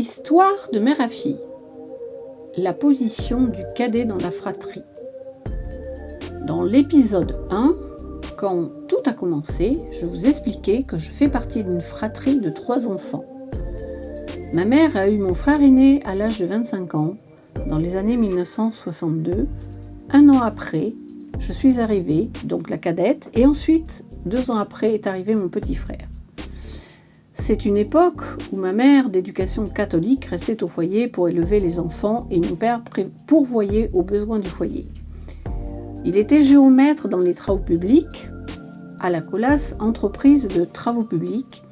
Histoire de mère à fille. La position du cadet dans la fratrie. Dans l'épisode 1, quand tout a commencé, je vous expliquais que je fais partie d'une fratrie de 3 enfants. Ma mère a eu mon frère aîné à l'âge de 25 ans, dans les années 1962. Un an après, je suis arrivée, donc la cadette, et ensuite, 2 ans après, est arrivé mon petit frère. C'est une époque où ma mère, d'éducation catholique, restait au foyer pour élever les enfants et mon père pourvoyait aux besoins du foyer. Il était géomètre dans les travaux publics, à la Colas, entreprise de travaux publics,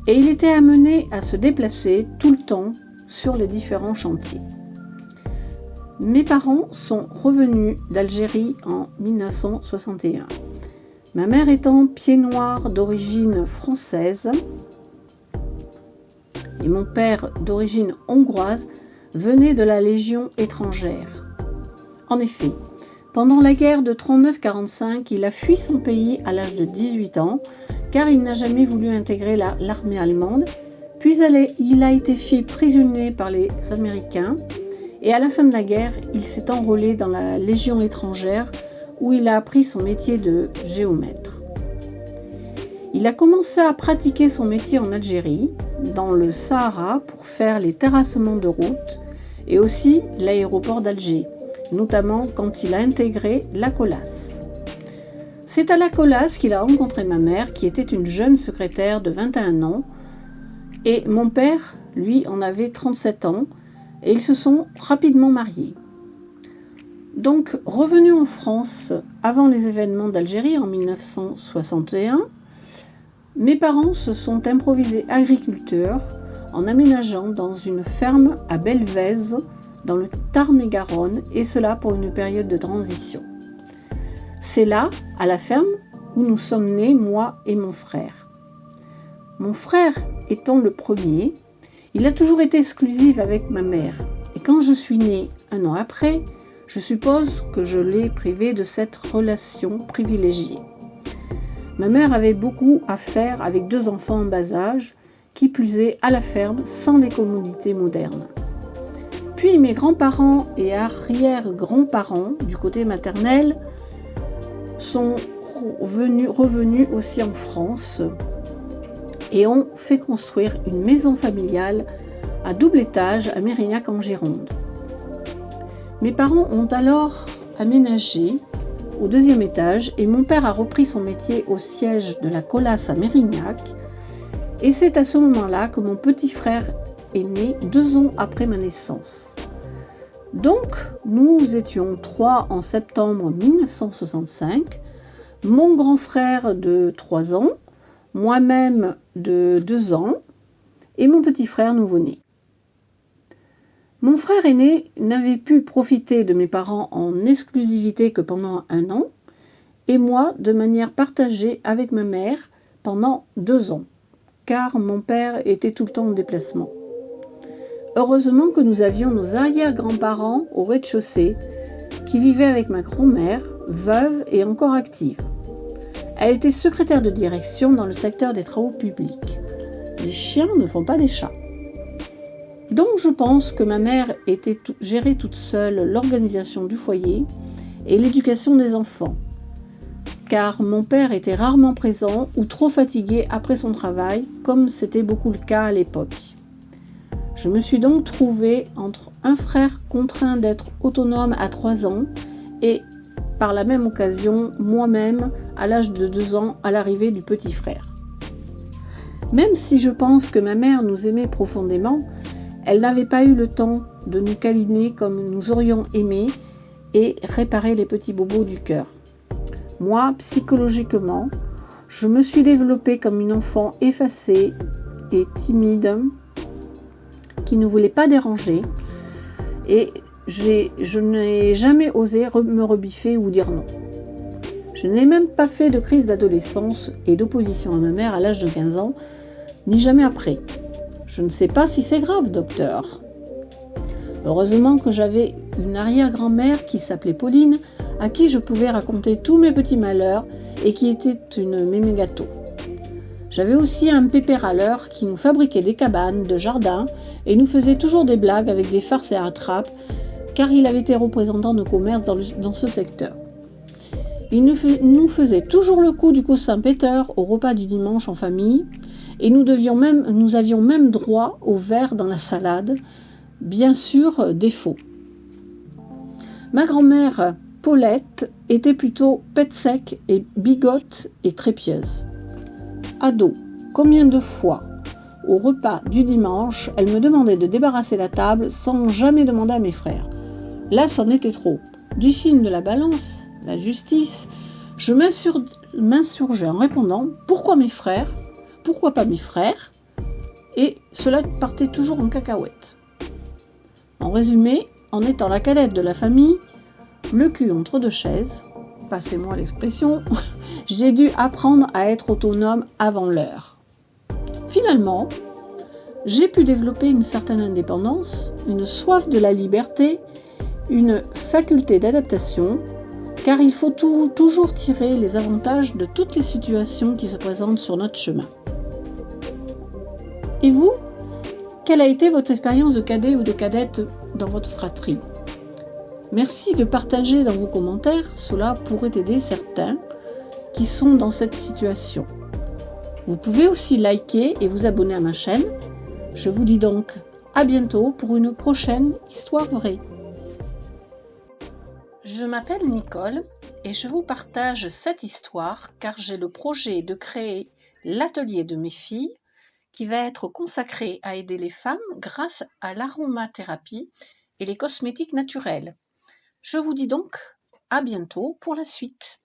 et il était amené à se déplacer tout le temps sur les différents chantiers. Mes parents sont revenus d'Algérie en 1961. Ma mère étant pied noir d'origine française, et mon père, d'origine hongroise, venait de la Légion étrangère. En effet, pendant la guerre de 39-45, il a fui son pays à l'âge de 18 ans, car il n'a jamais voulu intégrer l'armée allemande, puis il a été fait prisonnier par les Américains, et à la fin de la guerre, il s'est enrôlé dans la Légion étrangère, où il a appris son métier de géomètre. Il a commencé à pratiquer son métier en Algérie, dans le Sahara, pour faire les terrassements de route et aussi l'aéroport d'Alger, notamment quand il a intégré la Colas. C'est à la Colas qu'il a rencontré ma mère, qui était une jeune secrétaire de 21 ans, et mon père, lui, en avait 37 ans, et ils se sont rapidement mariés. Donc, revenu en France avant les événements d'Algérie en 1961, mes parents se sont improvisés agriculteurs en aménageant dans une ferme à Belvèze, dans le Tarn-et-Garonne, et cela pour une période de transition. C'est là, à la ferme, où nous sommes nés, moi et mon frère. Mon frère étant le premier, il a toujours été exclusif avec ma mère, et quand je suis née 1 an après, je suppose que je l'ai privé de cette relation privilégiée. Ma mère avait beaucoup à faire avec 2 enfants en bas âge, qui plus est à la ferme sans les commodités modernes. Puis mes grands-parents et arrière-grands-parents du côté maternel sont revenus aussi en France et ont fait construire une maison familiale à double étage à Mérignac en Gironde. Mes parents ont alors aménagé au 2e étage et mon père a repris son métier au siège de la Colas à Mérignac, et c'est à ce moment-là que mon petit frère est né 2 ans après ma naissance. Donc nous étions 3 en septembre 1965, mon grand frère de 3 ans, moi-même de 2 ans et mon petit frère nouveau-né. Mon frère aîné n'avait pu profiter de mes parents en exclusivité que pendant 1 an, et moi de manière partagée avec ma mère pendant 2 ans, car mon père était tout le temps en déplacement. Heureusement que nous avions nos arrière-grands-parents au rez-de-chaussée, qui vivaient avec ma grand-mère, veuve et encore active. Elle était secrétaire de direction dans le secteur des travaux publics. Les chiens ne font pas des chats. Donc je pense que ma mère gérait toute seule l'organisation du foyer et l'éducation des enfants, car mon père était rarement présent ou trop fatigué après son travail, comme c'était beaucoup le cas à l'époque. Je me suis donc trouvée entre un frère contraint d'être autonome à 3 ans et, par la même occasion, moi-même à l'âge de 2 ans à l'arrivée du petit frère. Même si je pense que ma mère nous aimait profondément, elle n'avait pas eu le temps de nous câliner comme nous aurions aimé et réparer les petits bobos du cœur. Moi, psychologiquement, je me suis développée comme une enfant effacée et timide qui ne voulait pas déranger, et je n'ai jamais osé me rebiffer ou dire non. Je n'ai même pas fait de crise d'adolescence et d'opposition à ma mère à l'âge de 15 ans, ni jamais après. Je ne sais pas si c'est grave, docteur. Heureusement que j'avais une arrière-grand-mère qui s'appelait Pauline, à qui je pouvais raconter tous mes petits malheurs et qui était une mémé gâteau. J'avais aussi un pépère à l'heure qui nous fabriquait des cabanes de jardin et nous faisait toujours des blagues avec des farces et attrapes, car il avait été représentant de commerce dans ce secteur. Il nous faisait toujours le coup du coussin péteur au repas du dimanche en famille, et nous avions même droit au verre dans la salade, bien sûr défaut. Ma grand-mère Paulette était plutôt pète sec et bigote et très pieuse. Ado, combien de fois, au repas du dimanche, elle me demandait de débarrasser la table sans jamais demander à mes frères. Là, c'en était trop. Du signe de la balance, la justice, je m'insurgeais en répondant « Pourquoi mes frères ? Pourquoi pas mes frères ?» Et cela partait toujours en cacahuète. En résumé, en étant la cadette de la famille, le cul entre deux chaises, passez-moi l'expression, j'ai dû apprendre à être autonome avant l'heure. Finalement, j'ai pu développer une certaine indépendance, une soif de la liberté, une faculté d'adaptation, car il faut toujours tirer les avantages de toutes les situations qui se présentent sur notre chemin. Et vous, quelle a été votre expérience de cadet ou de cadette dans votre fratrie ? Merci de partager dans vos commentaires, cela pourrait aider certains qui sont dans cette situation. Vous pouvez aussi liker et vous abonner à ma chaîne. Je vous dis donc à bientôt pour une prochaine histoire vraie. Je m'appelle Nicole et je vous partage cette histoire car j'ai le projet de créer l'atelier de mes filles qui va être consacré à aider les femmes grâce à l'aromathérapie et les cosmétiques naturels. Je vous dis donc à bientôt pour la suite.